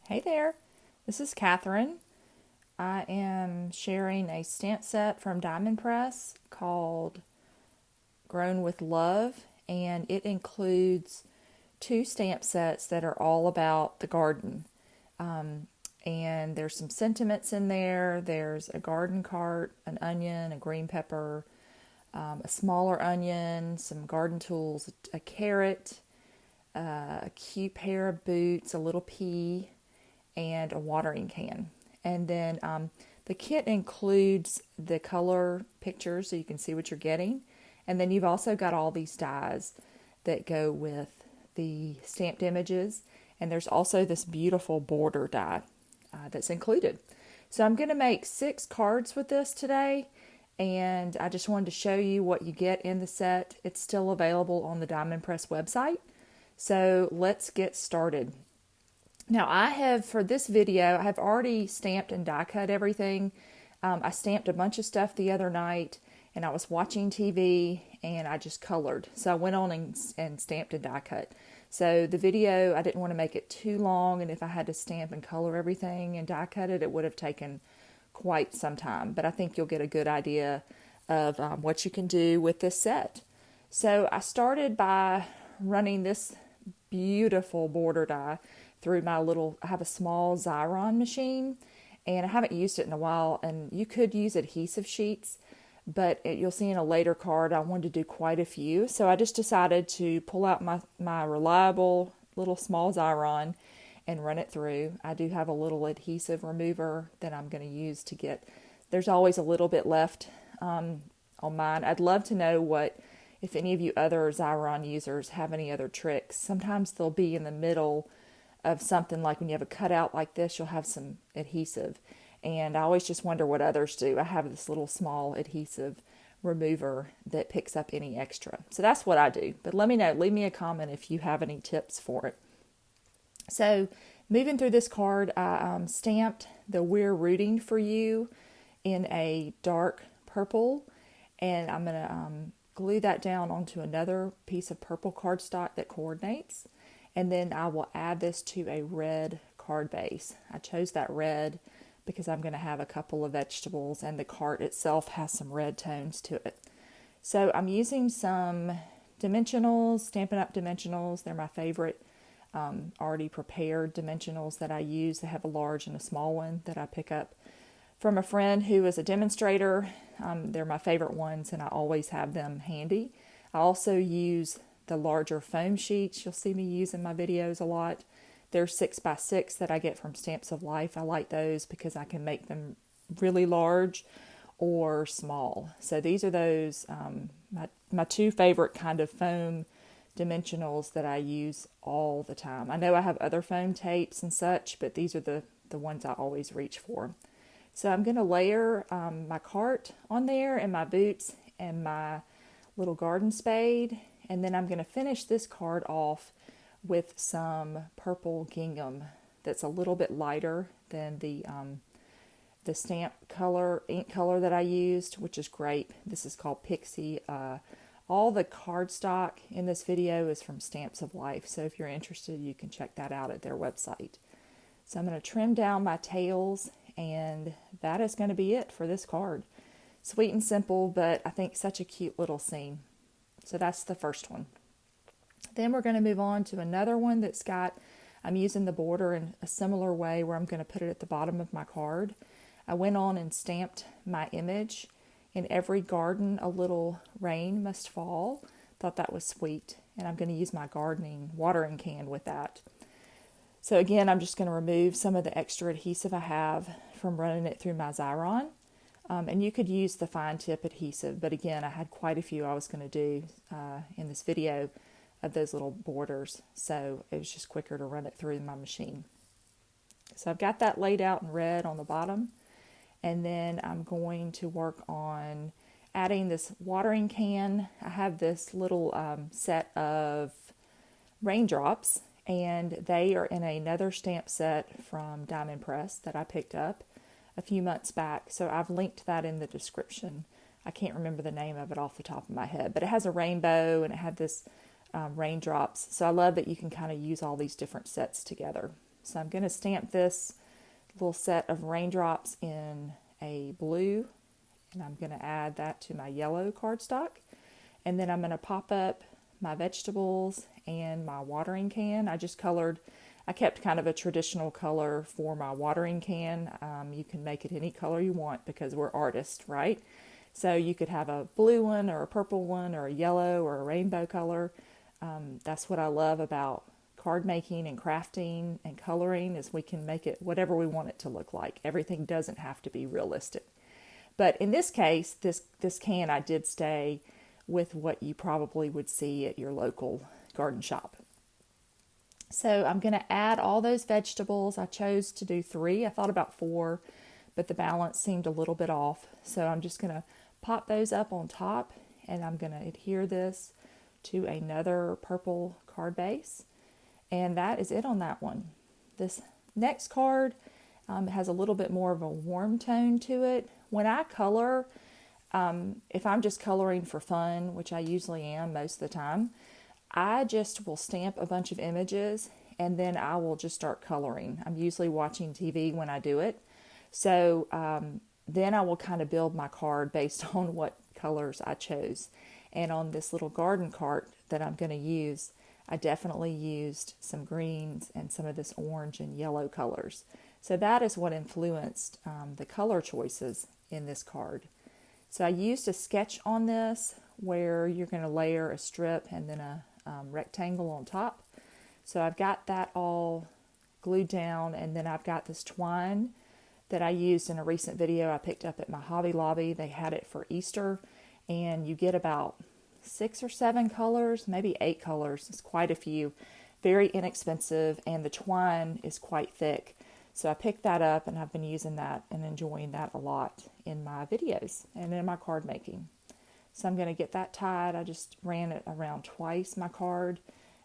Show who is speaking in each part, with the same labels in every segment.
Speaker 1: Hey there, this is Katherine. I am sharing a stamp set from Diamond Press called Grown with Love, and it includes two stamp sets that are all about the garden. And there's some sentiments in there. There's a garden cart, an onion, a green pepper, a smaller onion, some garden tools, a carrot, a cute pair of boots, a little pea, and a watering can. And then the kit includes the color pictures so you can see what you're getting. And then you've also got all these dies that go with the stamped images. And there's also this beautiful border die that's included. So I'm going to make 6 cards with this today. And I just wanted to show you what you get in the set. It's still available on the Diamond Press website. So let's get started. Now for this video, I have already stamped and die cut everything. I stamped a bunch of stuff the other night and I was watching TV and I just colored. So I went on and stamped and die cut. So the video, I didn't want to make it too long, and if I had to stamp and color everything and die cut it, it would have taken quite some time. But I think you'll get a good idea of what you can do with this set. So I started by running this beautiful border die through I have a small Xyron machine, and I haven't used it in a while, and you could use adhesive sheets, but you'll see in a later card I wanted to do quite a few, so I just decided to pull out my reliable little small Xyron and run it through. I do have a little adhesive remover that I'm going to use there's always a little bit left on mine. I'd love to know if any of you other Xyron users have any other tricks. Sometimes they'll be in the middle of something, like when you have a cutout like this, you'll have some adhesive. And I always just wonder what others do. I have this little small adhesive remover that picks up any extra. So that's what I do. But let me know, leave me a comment if you have any tips for it. So moving through this card, I stamped the "We're Rooting for You" in a dark purple. And I'm going to glue that down onto another piece of purple cardstock that coordinates. And then I will add this to a red card base. I chose that red because I'm going to have a couple of vegetables, and the card itself has some red tones to it. So I'm using some dimensionals, Stampin' Up! Dimensionals. They're my favorite already prepared dimensionals that I use. They have a large and a small one that I pick up from a friend who is a demonstrator. They're my favorite ones, and I always have them handy. I also use the larger foam sheets you'll see me use in my videos a lot. They're 6x6 that I get from Stamps of Life. I like those because I can make them really large or small. So these are those, my two favorite kind of foam dimensionals that I use all the time. I know I have other foam tapes and such, but these are the ones I always reach for. So I'm going to layer my cart on there, and my boots, and my little garden spade. And then I'm going to finish this card off with some purple gingham that's a little bit lighter than the stamp color, ink color that I used, which is grape. This is called Pixie. All the cardstock in this video is from Stamps of Life, so if you're interested, you can check that out at their website. So I'm going to trim down my tails, and that is going to be it for this card. Sweet and simple, but I think such a cute little scene. So that's the first one. Then we're going to move on to another one I'm using the border in a similar way, where I'm going to put it at the bottom of my card. I went on and stamped my image. "In every garden a little rain must fall." Thought that was sweet. And I'm going to use my gardening watering can with that. So again, I'm just going to remove some of the extra adhesive I have from running it through my Xyron. And you could use the fine tip adhesive, but again, I had quite a few I was going to do in this video of those little borders, so it was just quicker to run it through my machine. So I've got that laid out in red on the bottom, and then I'm going to work on adding this watering can. I have this little set of raindrops, and they are in another stamp set from Diamond Press that I picked up a few months back, so I've linked that in the description. I can't remember the name of it off the top of my head, but it has a rainbow, and it had this raindrops. So I love that you can kind of use all these different sets together. So I'm going to stamp this little set of raindrops in a blue, and I'm going to add that to my yellow cardstock. And then I'm going to pop up my vegetables and my watering can. I kept kind of a traditional color for my watering can. You can make it any color you want because we're artists, right? So you could have a blue one or a purple one or a yellow or a rainbow color. That's what I love about card making and crafting and coloring, is we can make it whatever we want it to look like. Everything doesn't have to be realistic. But in this case, this can, I did stay with what you probably would see at your local garden shop. So I'm going to add all those vegetables. I chose to do 3. I thought about 4, but the balance seemed a little bit off. So I'm just going to pop those up on top, and I'm going to adhere this to another purple card base. And that is it on that one. This next card has a little bit more of a warm tone to it. When I color, if I'm just coloring for fun, which I usually am most of the time, I just will stamp a bunch of images and then I will just start coloring. I'm usually watching TV when I do it. So then I will kind of build my card based on what colors I chose. And on this little garden cart that I'm going to use, I definitely used some greens and some of this orange and yellow colors. So that is what influenced the color choices in this card. So I used a sketch on this where you're going to layer a strip and then a rectangle on top. So I've got that all glued down, and then I've got this twine that I used in a recent video I picked up at my Hobby Lobby. They had it for Easter, and you get about 6 or 7 colors, maybe 8 colors. It's quite a few. Very inexpensive, and the twine is quite thick. So I picked that up, and I've been using that and enjoying that a lot in my videos and in my card making. So I'm going to get that tied. I just ran it around twice, my card,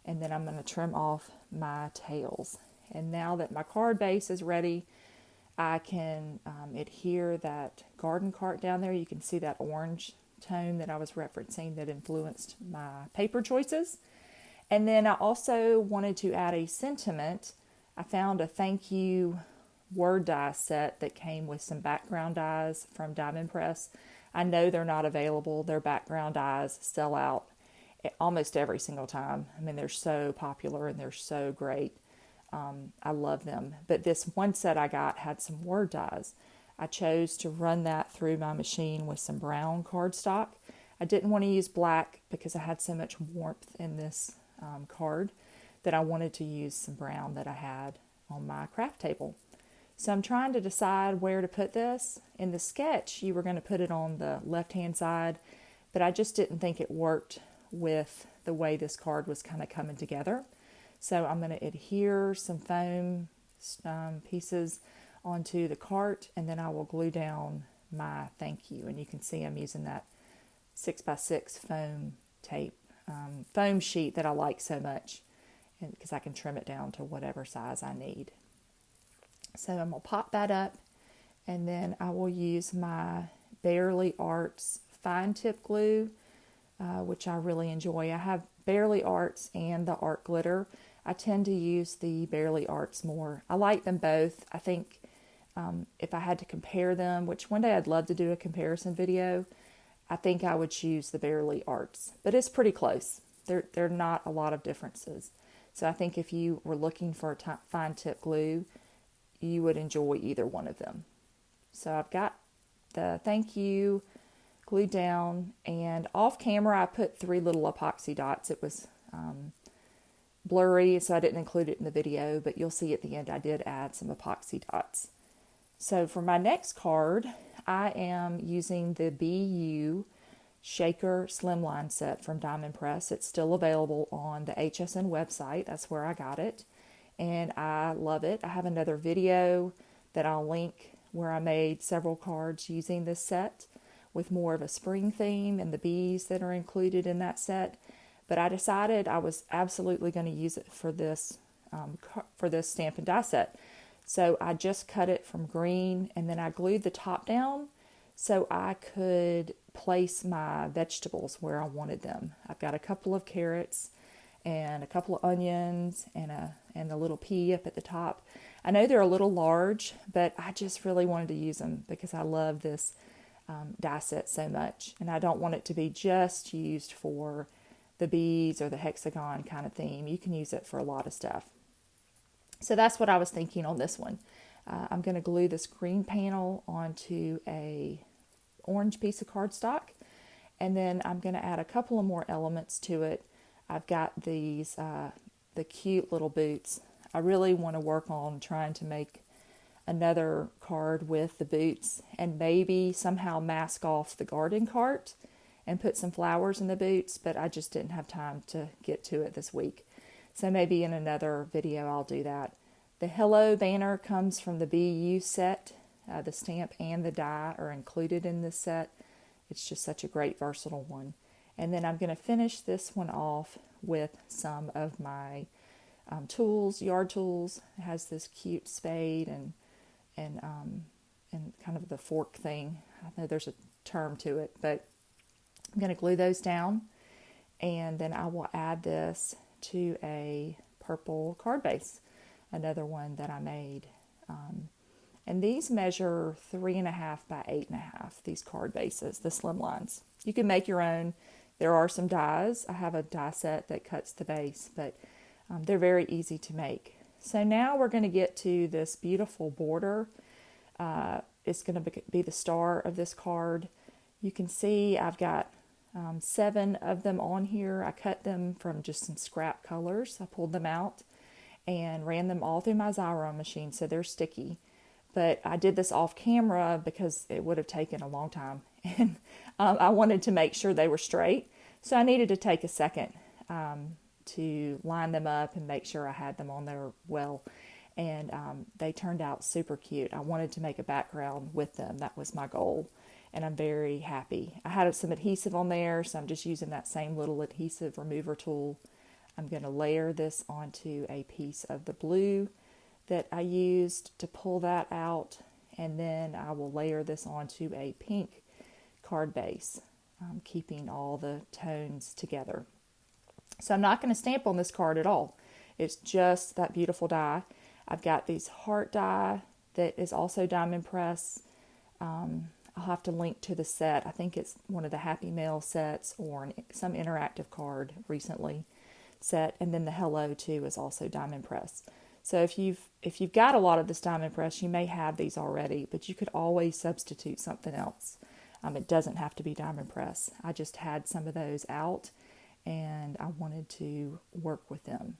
Speaker 1: and then I'm going to trim off my tails. And now that my card base is ready, I can adhere that garden cart down there. You can see that orange tone that I was referencing that influenced my paper choices. And then I also wanted to add a sentiment. I found a thank you word die set that came with some background dies from Diamond Press. I know they're not available. Their background dies sell out almost every single time. I mean, they're so popular and they're so great. I love them. But this one set I got had some word dies. I chose to run that through my machine with some brown cardstock. I didn't want to use black because I had so much warmth in this card that I wanted to use some brown that I had on my craft table. So I'm trying to decide where to put this. In the sketch, you were going to put it on the left-hand side, but I just didn't think it worked with the way this card was kind of coming together. So I'm going to adhere some foam pieces onto the cart, and then I will glue down my thank you. And you can see I'm using that 6x6 foam tape, foam sheet that I like so much, because I can trim it down to whatever size I need. So I'm going to pop that up, and then I will use my Bearly Arts fine tip glue, which I really enjoy. I have Bearly Arts and the Art Glitter. I tend to use the Bearly Arts more. I like them both. I think if I had to compare them, which one day I'd love to do a comparison video, I think I would choose the Bearly Arts. But it's pretty close. There are not a lot of differences. So I think if you were looking for a fine tip glue, you would enjoy either one of them. So I've got the thank you glued down, and off camera I put 3 little epoxy dots. It was blurry, so I didn't include it in the video, but you'll see at the end I did add some epoxy dots. So for my next card, I am using the BU Shaker Slimline set from Diamond Press. It's still available on the HSN website. That's where I got it, and I love it. I have another video that I'll link where I made several cards using this set with more of a spring theme and the bees that are included in that set. But I decided I was absolutely going to use it for this stamp and die set. So I just cut it from green, and then I glued the top down so I could place my vegetables where I wanted them. I've got a couple of carrots, and a couple of onions and a little pea up at the top. I know they're a little large, but I just really wanted to use them because I love this die set so much, and I don't want it to be just used for the beads or the hexagon kind of theme. You can use it for a lot of stuff. So that's what I was thinking on this one. I'm going to glue this green panel onto a orange piece of cardstock, and then I'm going to add a couple of more elements to it. I've got these the cute little boots. I really want to work on trying to make another card with the boots and maybe somehow mask off the garden cart and put some flowers in the boots, but I just didn't have time to get to it this week. So maybe in another video I'll do that. The Hello banner comes from the BU set. The stamp and the die are included in this set. It's just such a great versatile one. And then I'm going to finish this one off with some of my tools, yard tools. It has this cute spade and kind of the fork thing. I know there's a term to it, but I'm going to glue those down, and then I will add this to a purple card base, another one that I made. And these measure 3.5 by 8.5, these card bases, the slim lines. You can make your own. There are some dies. I have a die set that cuts the base, but they're very easy to make. So now we're going to get to this beautiful border. It's going to be the star of this card. You can see I've got 7 of them on here. I cut them from just some scrap colors. I pulled them out and ran them all through my Xyron machine, so they're sticky. But I did this off camera because it would have taken a long time, and I wanted to make sure they were straight. So I needed to take a second to line them up and make sure I had them on there well. And they turned out super cute. I wanted to make a background with them. That was my goal, and I'm very happy. I had some adhesive on there, so I'm just using that same little adhesive remover tool. I'm going to layer this onto a piece of the blue that I used to pull that out, and then I will layer this onto a pink card base, keeping all the tones together. So I'm not going to stamp on this card at all. It's just that beautiful die. I've got these heart die that is also diamond press. I'll have to link to the set. I think it's one of the Happy Mail sets or some interactive card recently set. And then the Hello too is also diamond press. So if you've got a lot of this diamond press, you may have these already, but you could always substitute something else. It doesn't have to be diamond press. I just had some of those out, and I wanted to work with them.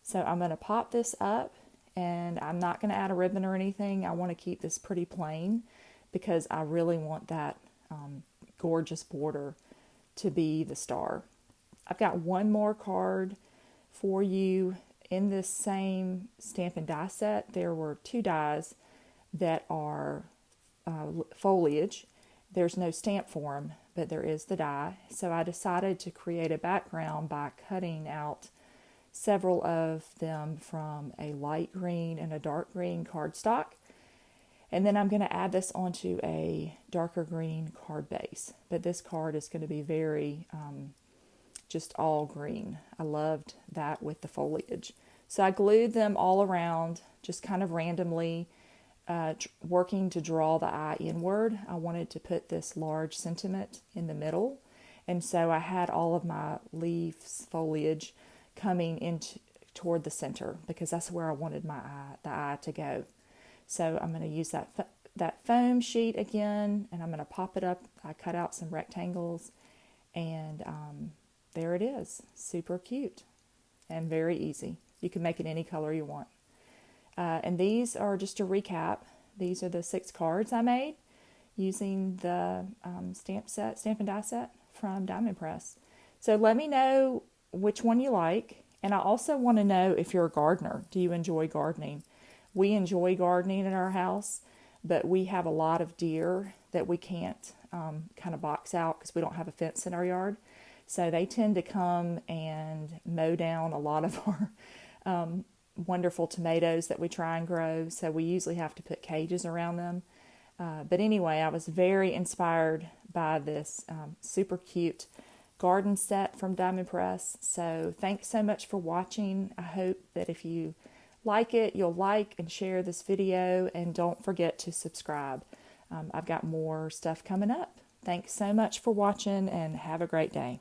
Speaker 1: So I'm going to pop this up, and I'm not going to add a ribbon or anything. I want to keep this pretty plain because I really want that gorgeous border to be the star. I've got one more card for you in this same stamp and die set. There were 2 dies that are foliage. There's no stamp for them, but there is the die. So I decided to create a background by cutting out several of them from a light green and a dark green cardstock. And then I'm going to add this onto a darker green card base. But this card is going to be very just all green. I loved that with the foliage. So I glued them all around, just kind of randomly, working to draw the eye inward. I wanted to put this large sentiment in the middle. And so I had all of my leaves, foliage, coming into toward the center because that's where I wanted the eye to go. So I'm going to use that foam sheet again, and I'm going to pop it up. I cut out some rectangles, and there it is. Super cute and very easy. You can make it any color you want. And these are just a recap. These are the 6 cards I made using the stamp and die set from Diamond Press. So let me know which one you like. And I also want to know if you're a gardener. Do you enjoy gardening? We enjoy gardening in our house, but we have a lot of deer that we can't kind of box out because we don't have a fence in our yard. So they tend to come and mow down a lot of our wonderful tomatoes that we try and grow. So we usually have to put cages around them. But anyway, I was very inspired by this super cute garden set from Diamond Press. So thanks so much for watching. I hope that if you like it, you'll like and share this video, and don't forget to subscribe. I've got more stuff coming up. Thanks so much for watching, and have a great day.